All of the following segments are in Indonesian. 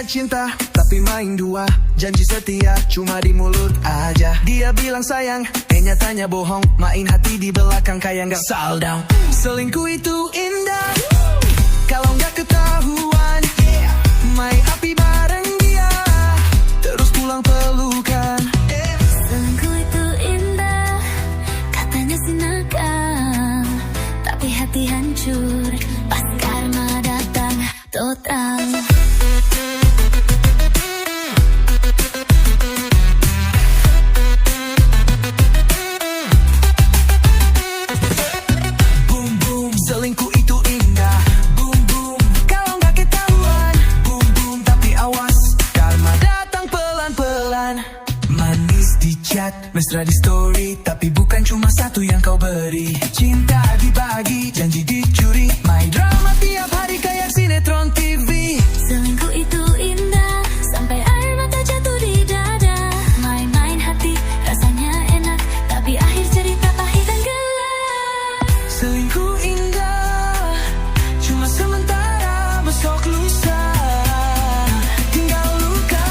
cinta, tapi main dua. Janji setia, cuma di mulut aja. Dia bilang sayang, nyatanya bohong. Main hati di belakang kayak gak fall down. Selingkuh itu indah, kalau gak ketahuan. Main api bareng dia, terus pulang pelukan. Selingkuh itu indah, katanya sih nakal, tapi hati hancur pas karma datang total. Mesra di story, tapi bukan cuma satu yang kau beri. Cinta dibagi, janji dicuri. Main drama tiap hari kayak sinetron TV. Selingkuh itu indah, sampai air mata jatuh di dada. Main-main hati, rasanya enak, tapi akhir cerita pahit dan gelap. Selingkuh indah, cuma sementara, besok lusa tinggal luka.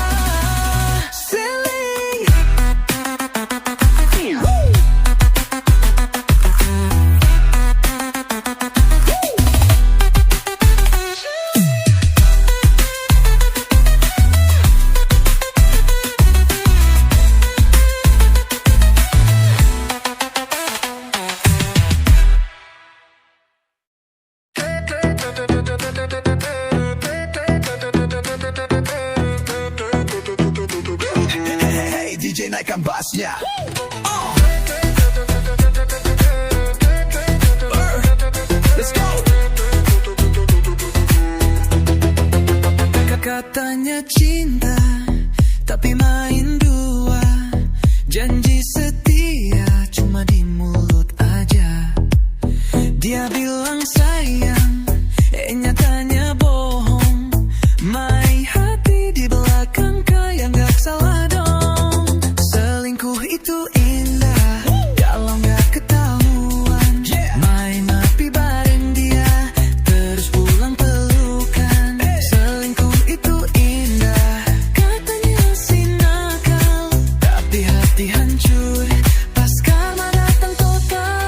DJ naikkan bassnya. Let's go. Katanya cinta, tapi main dua. Janji setia, cuma di mulut aja. Dia bilang sayang, nyatanya bohong. Main hati di belakang kayak gak salah dong. Selingkuh itu indah, kalau gak ketahuan. Main api bareng dia, terus pulang pelukan. Selingkuh itu indah, katanya sih nakal, tapi hati hancur pas karma datang total.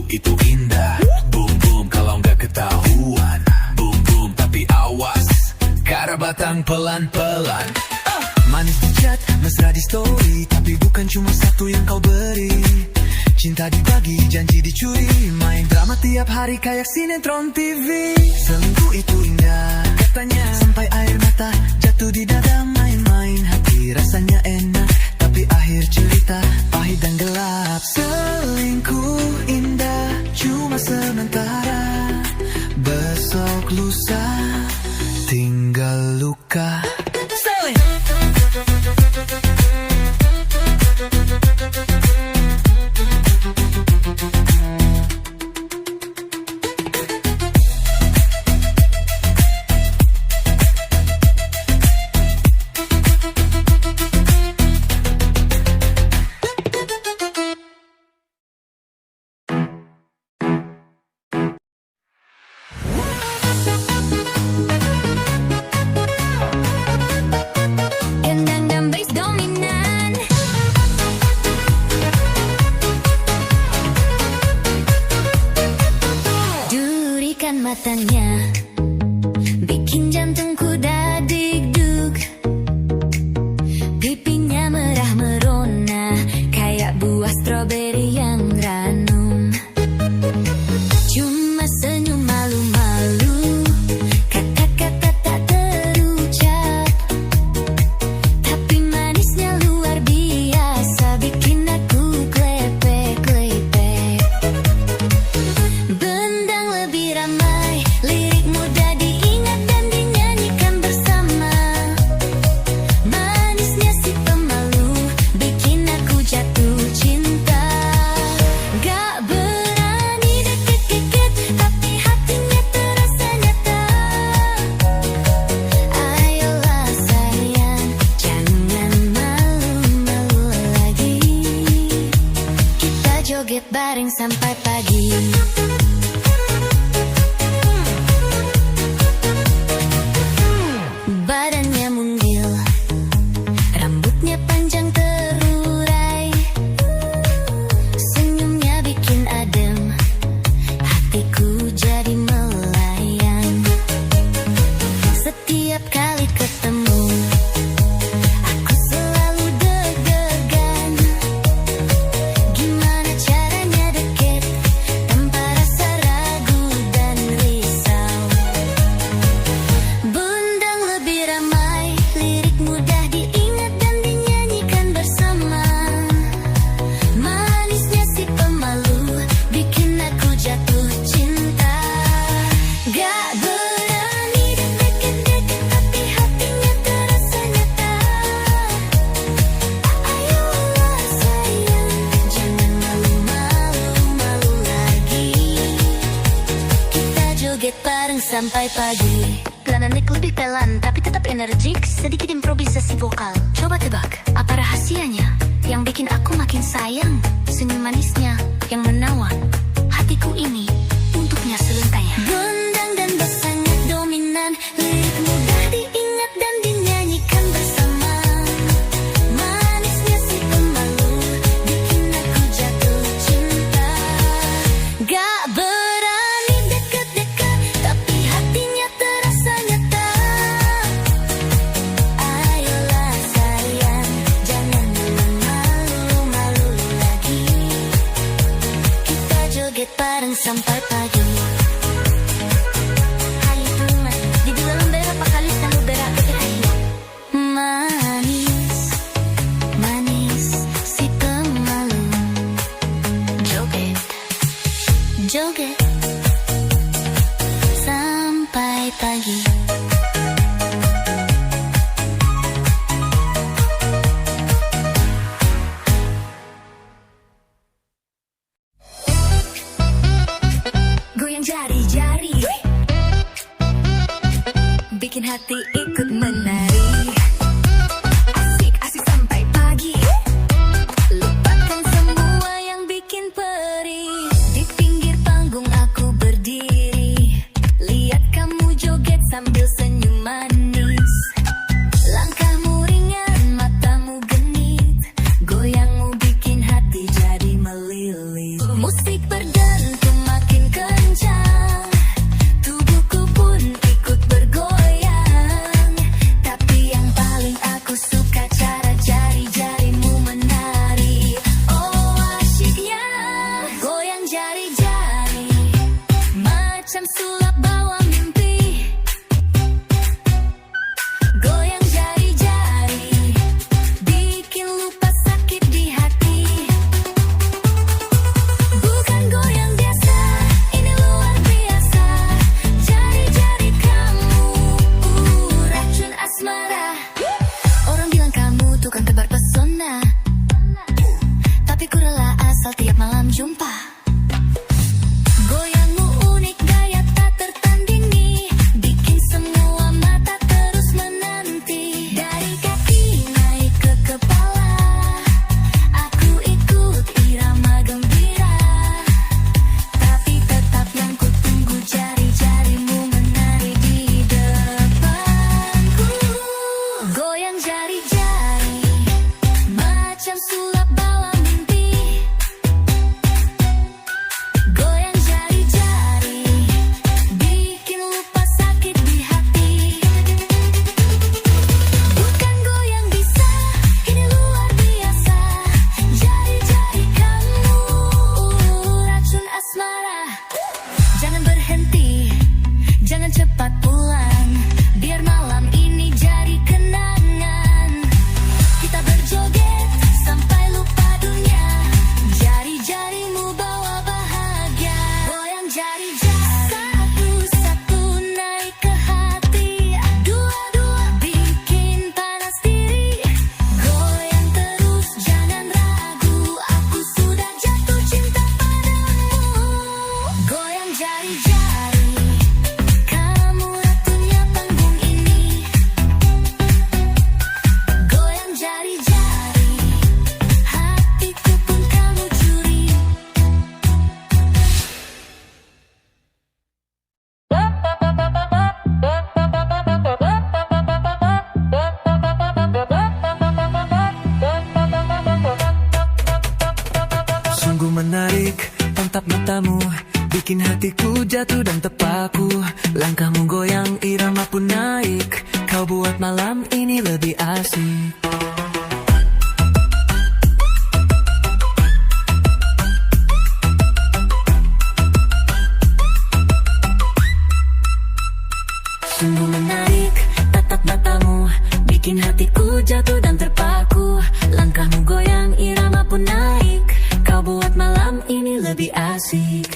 Itu indah, boom boom kalau nggak ketahuan, boom boom tapi awas, karena batang pelan-pelan. Manis di chat, mesra di story, tapi bukan cuma satu yang kau beri. Cinta dibagi, janji dicuri, main drama tiap hari kayak sinetron TV. Selingkuh itu indah, katanya sampai air mata jatuh di dada. Main-main hati rasanya enak, tapi akhir cerita pahit dan gelap. Selingkuh indah, cuma sementara, besok lusa tinggal luka. Matanya bikin jantungku dadikduk, pipinya merah merona kayak buah stroberi yang ranum. Cuma senyum malu-malu, kata-kata tak terucap, tapi manisnya luar biasa, bikin aku klepek-klepek. Bendang lebih ramai, joget bareng sampai pagi. Badannya mungil, rambutnya panjang terurai, senyumnya bikin adem, hatiku jadi melayang. Setiap kali ketemu, aku selalu deg-degan. Gimana caranya deket tanpa rasa ragu dan risau. Bundang lebih ramai, lirik mudah diingat dan dinyanyikan bersama. Manisnya si pemalu bikin aku jatuh cinta. Gak berani deket-deket tapi hatinya terasa nyata. Ayolah sayang, jangan malu-malu lagi. Kita joget bareng sampai pagi. Plananik lebih pelan tapi tetap energik, sedikit improvisasi vokal. Coba tebak, apa rahasianya yang bikin aku makin sayang? Senyum manisnya yang menawan, hatiku ini untuknya selentanya. Gondang dan bass sangat dominan, lirik mudah diingat dan dinyanyikan bersama. Manisnya si pemalu bikin aku jatuh cinta. Gak berani deket-deket tapi hatinya terasa nyata. Ayolah sayang, jangan malu-malu lagi. Kita joget bareng sampai pagi. Hai teman, di dalam berapa kali selalu berakhir. Manis, manis si pemalu. Joget, joget sampai pagi. Goyang jari-jari, bikin hati ikut menari. Asik-asik sampai pagi, lupakan semua yang bikin perih. Di pinggir panggung aku berdiri, lihat kamu joget sambil senyum manis. Langkahmu ringan, matamu genit, goyangmu bikin hati jadi melilit. Musik berdentum makin kencang, tubuhku pun ikut bergoyang. Tapi yang paling aku suka cara jari-jarimu menari. Oh asyiknya, goyang jari-jari macam sulap bawa mimpi. Goyang jari-jari bikin lupa sakit di hati. Bukan goyang biasa, ini luar biasa. Jari-jari kamu racun asmara. Orang bilang kamu tukang tebar pesona, tapi ku rela asal tiap malam jumpa. Goyangmu unik, gaya tak tertandingi, bikin semua mata terus menanti. Dari kaki naik ke kepala, aku ikut irama gembira. Tapi tetap yang ku tunggu jari-jarimu menari di depanku. Goyang jari-jari macam sulap bawa mimpi. Sungguh menarik, tatap matamu bikin hatiku jatuh dan terpaku. Langkahmu goyang, irama pun naik. Kau buat malam ini lebih asik. Sungguh menarik, tatap matamu bikin hatiku jatuh dan terpaku. Langkahmu goyang, irama pun naik. Kau buat malam ini lebih asik.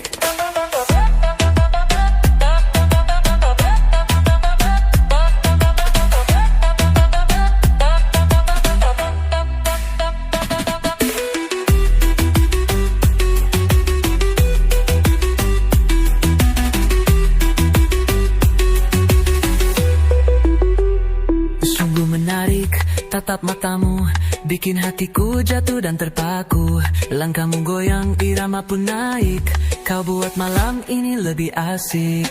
Sungguh menarik, tatap matamu bikin hatiku jatuh dan terpaku. Langkahmu goyang, irama pun naik. Kau buat malam ini lebih asik.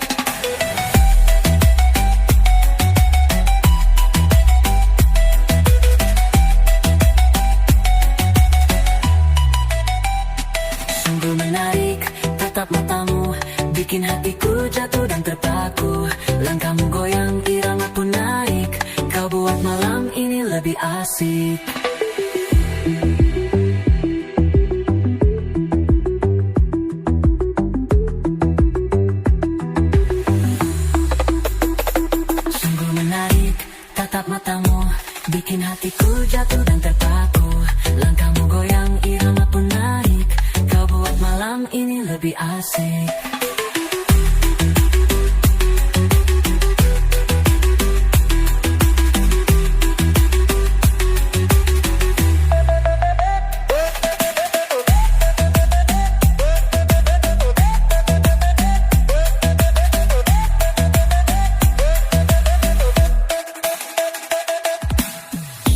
Sungguh menarik, tatap matamu bikin hatiku jatuh dan terpaku. Langkahmu goyang, irama pun naik. Kau buat malam ini lebih asik. Sungguh menarik, tatap matamu bikin hatiku jatuh dan terpaku. Langkahmu goyang, irama pun naik. Kau buat malam ini lebih asik.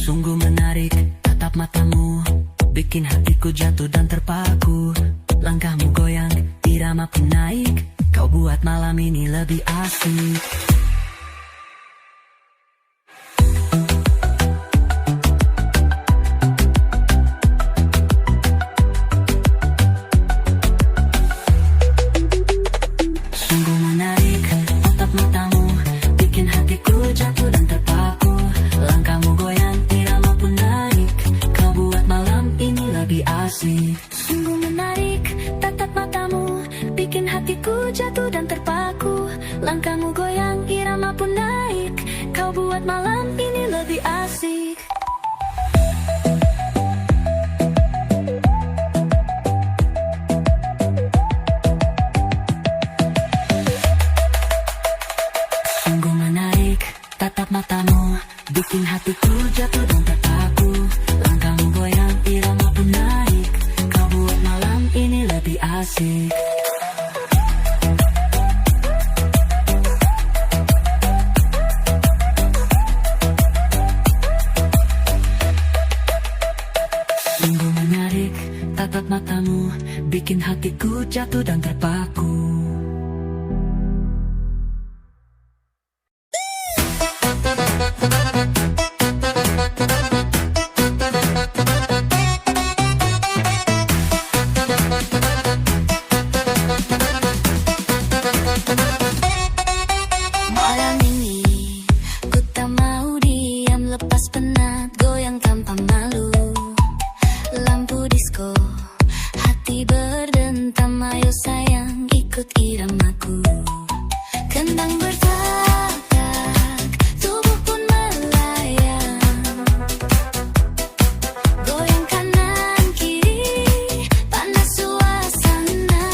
Sungguh menarik, tatap matamu bikin hatiku jatuh dan terpaku. Langkahmu goyang, irama pun naik. Kau buat malam ini lebih asik. Sungguh menarik, tatap matamu bikin hatiku jatuh dan terpaku. Langkahmu goyang, irama pun naik. Kau buat malam ini lebih asik. Sungguh menarik, tatap matamu bikin hatiku jatuh dan terpaku. Langkahmu goyang, irama pun naik. Kau buat malam ini lebih asik. Sungguh menarik, tatap matamu bikin hatiku jatuh dan terpaku. Langkahmu goyang, irama pun naik. Kau buat malam ini lebih asik. Sungguh menarik, tatap matamu bikin hatiku jatuh dan terpaku. Malam ini ku tak mau diam, lepas penat, goyang tanpa malu. Lampu disco, hati berdentam, ayo sayang ikut iramaku. Kendang bertatak, tubuh pun melayang. Goyang kanan kiri, panas suasana.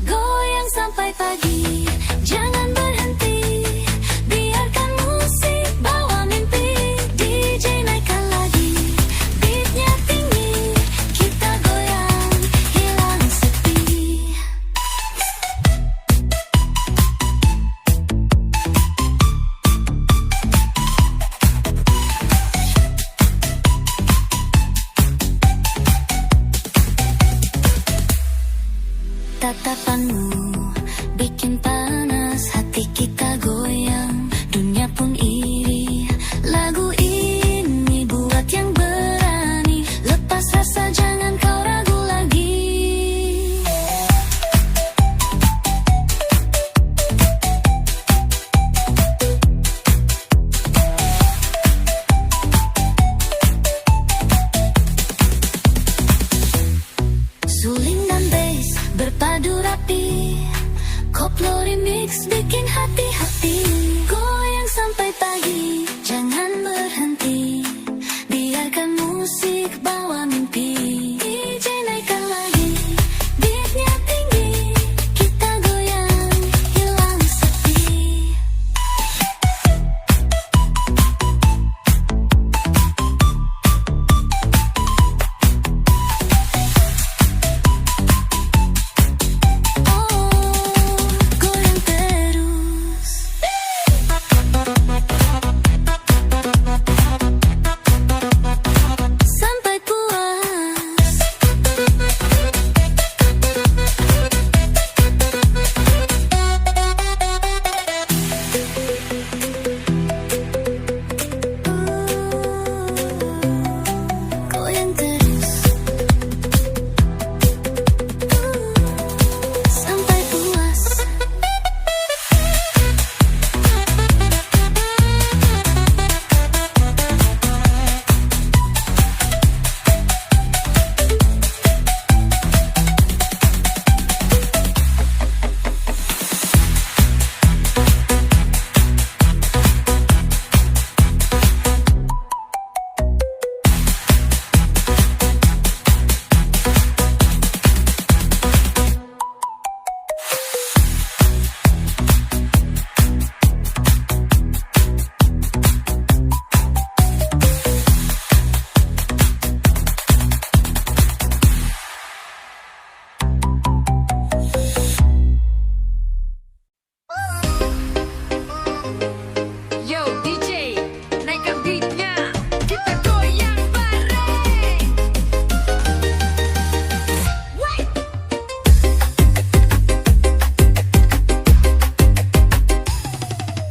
Goyang sampai pagi, jangan berhenti. Biarkan musik bawa mimpi. DJ naikkan lagi, beatnya tinggi. Kita goyang, hilang sepi. Tatapanmu bikin panas, hati kita goyang, dunia pun iri. Lagu ini buat yang berani, lepas rasa jangan kau ragu. Koplo remix bikin hati-hati. Goyang sampai pagi, jangan berhenti. Biarkan musik bawa mimpi. DJ naikkan lagi, beatnya tinggi. Kita goyang, hilang sepi. Goyang terus. Sampai puas. Goyang terus. Sampai puas. Yo DJ, naikkan beatnya, kita goyang bareng.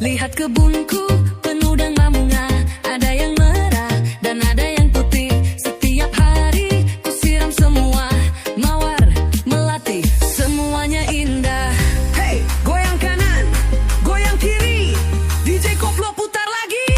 Lihat kebunku penuh dengan bunga, ada yang merah dan ada yang putih. Setiap hari ku siram semua, mawar, melati, semuanya indah. Hey, goyang kanan, goyang kiri, DJ Koplo putar lagi.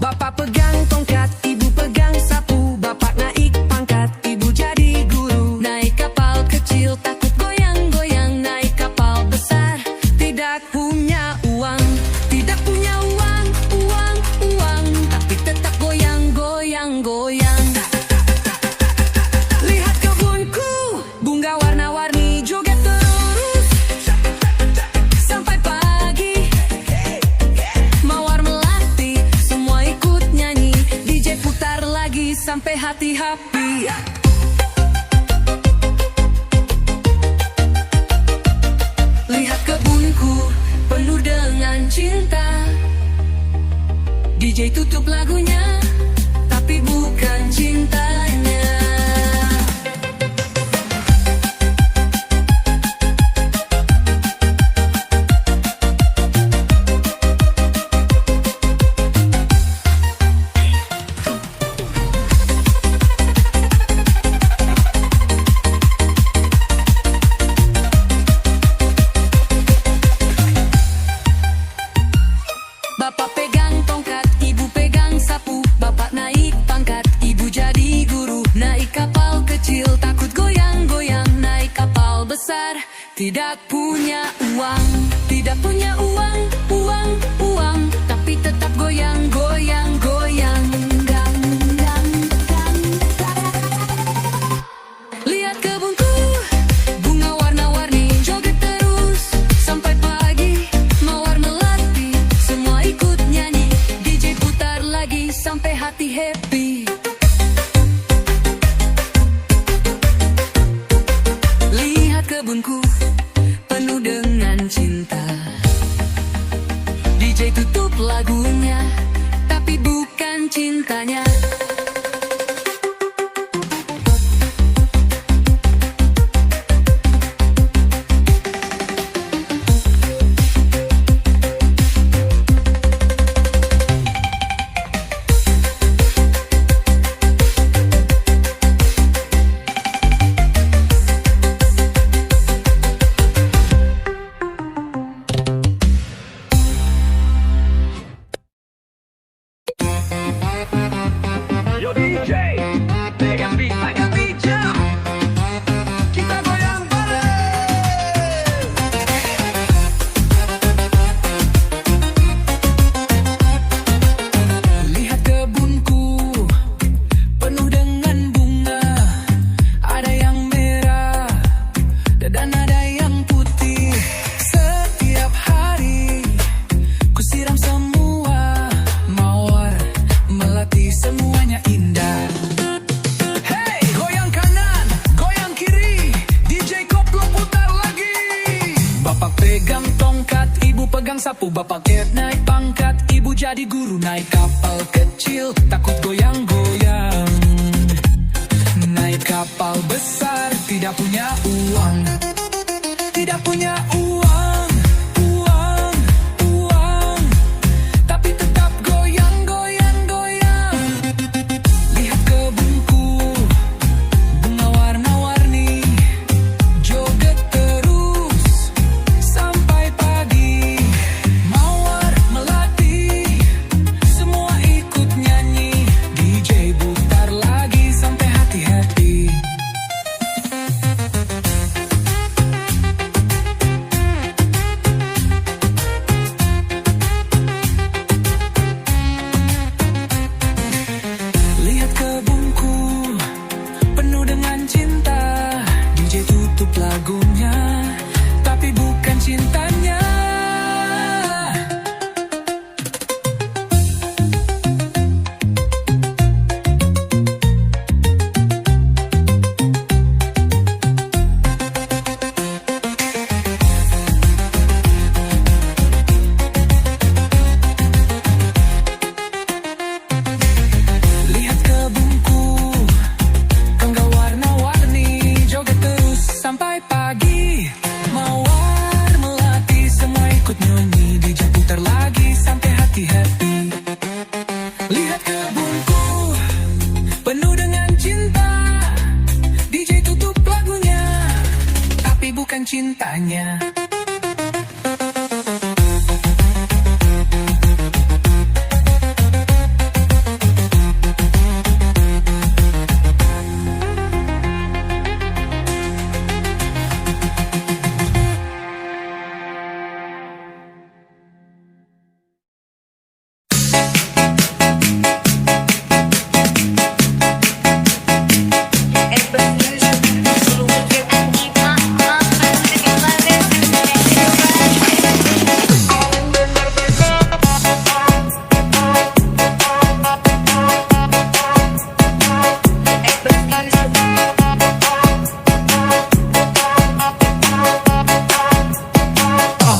Bapak pegang tongkat, ibu pegang sapu. Bapak naik pangkat, ibu jadi guru. Naik kapal kecil takut goyang-goyang, naik kapal besar tidak punya uang. Tidak punya uang, uang, uang, tapi tetap goyang-goyang-goyang. Lihat kebunku, bunga warna-warni joget terus Sampai pagi, mawar melati, semua ikut nyanyi. DJ putar lagi sampai hati happy. Lihat kebunku penuh dengan cinta. DJ tutup lagunya, tapi bukan cintanya. Bapak pegang tongkat, ibu pegang sapu. Bapak naik pangkat, ibu jadi guru. Naik kapal kecil takut goyang-goyang, naik kapal besar tidak punya uang. Tidak punya uang, uang, uang, tapi tetap goyang-goyang-goyang. Gang, gang, gang, gang. Lihat kebunku, bunga warna-warni joget terus sampai pagi, mawar melati, semua ikut nyanyi. DJ putar lagi sampai hati happy. Lihat kebunku penuh dengan cinta. DJ tutup lagunya, tapi bukan cintanya. bapak naik pangkat, ibu jadi guru. Naik kapal kecil, takut goyang-goyang. Naik kapal besar, tidak punya uang. Tidak punya uang, uang, uang. Tapi tetap goyang-goyang-goyang. Lihat kebunku, bunga warna-warni. Joget terus sampai pagi. Mawar melati, semua ikut nyanyi. DJ putar lagi sampai hati happy. Lihat kebunku penuh dengan cinta. DJ tutup lagunya, tapi bukan cintanya. Lihat kebunku, tangga warna-warni. Joget terus sampai pagi. Mawar melati, semua ikut nyanyi. DJ putar lagi sampai hati happy. Lihat kebunku penuh dengan cinta. DJ tutup lagunya, tapi bukan cintanya.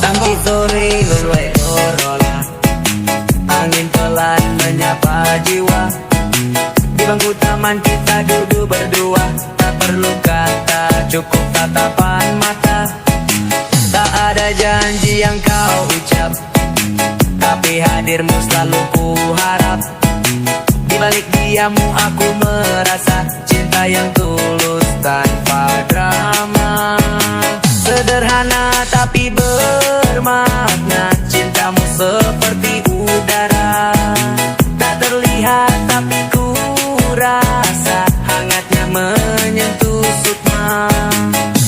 Pagi sore lulai corola, angin pelan menyapa jiwa. Di bangku taman kita duduk berdua, tak perlu kata, cukup tatapan mata. Tak ada janji yang kau ucap, tapi hadirmu selalu ku harap. Di balik diammu aku merasa cinta yang tulus tanpa drama. Sederhana tapi bermakna, cintamu seperti udara. Tak terlihat tapi ku rasa hangatnya menyentuh sukma.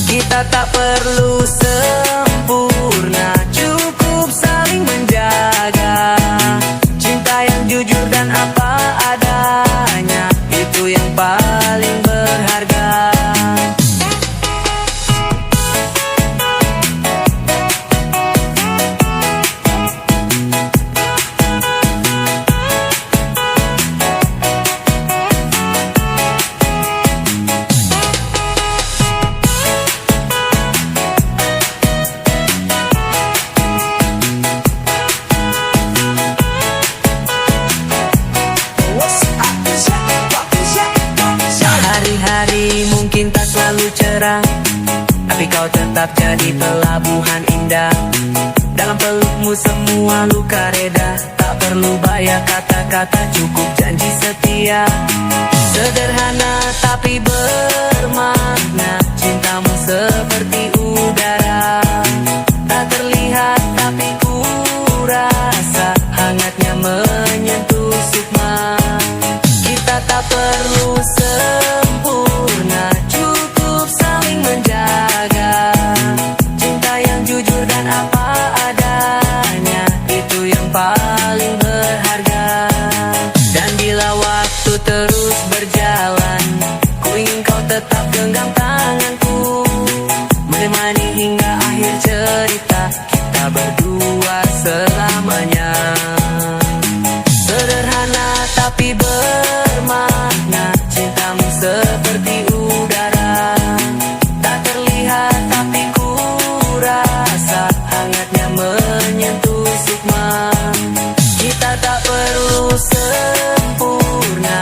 Kita tak perlu sempurna, cukup saling menjaga. Cinta yang jujur dan apa adanya, itu yang paling berharga. Hari-hari mungkin tak selalu cerah, tapi kau tetap jadi pelabuhan indah. Dalam pelukmu semua luka reda, tak perlu banyak kata-kata, cukup janji setia. Sederhana tapi bermakna, cintamu seperti udara. Tak terlihat tapi ku rasa hangatnya menyentuh sukma. Kita tak perlu sempurna, cukup saling menjaga. Cinta yang jujur dan apa adanya, itu yang paling berharga. Dan bila waktu terus berjalan, ku ingin kau tetap genggam tanganku, menemani hingga akhir cerita kita berdua selamanya. Sederhana tapi bermakna, cintamu seperti udara. Tak terlihat tapi ku rasa hangatnya menyentuh sukma. Kita tak perlu sempurna,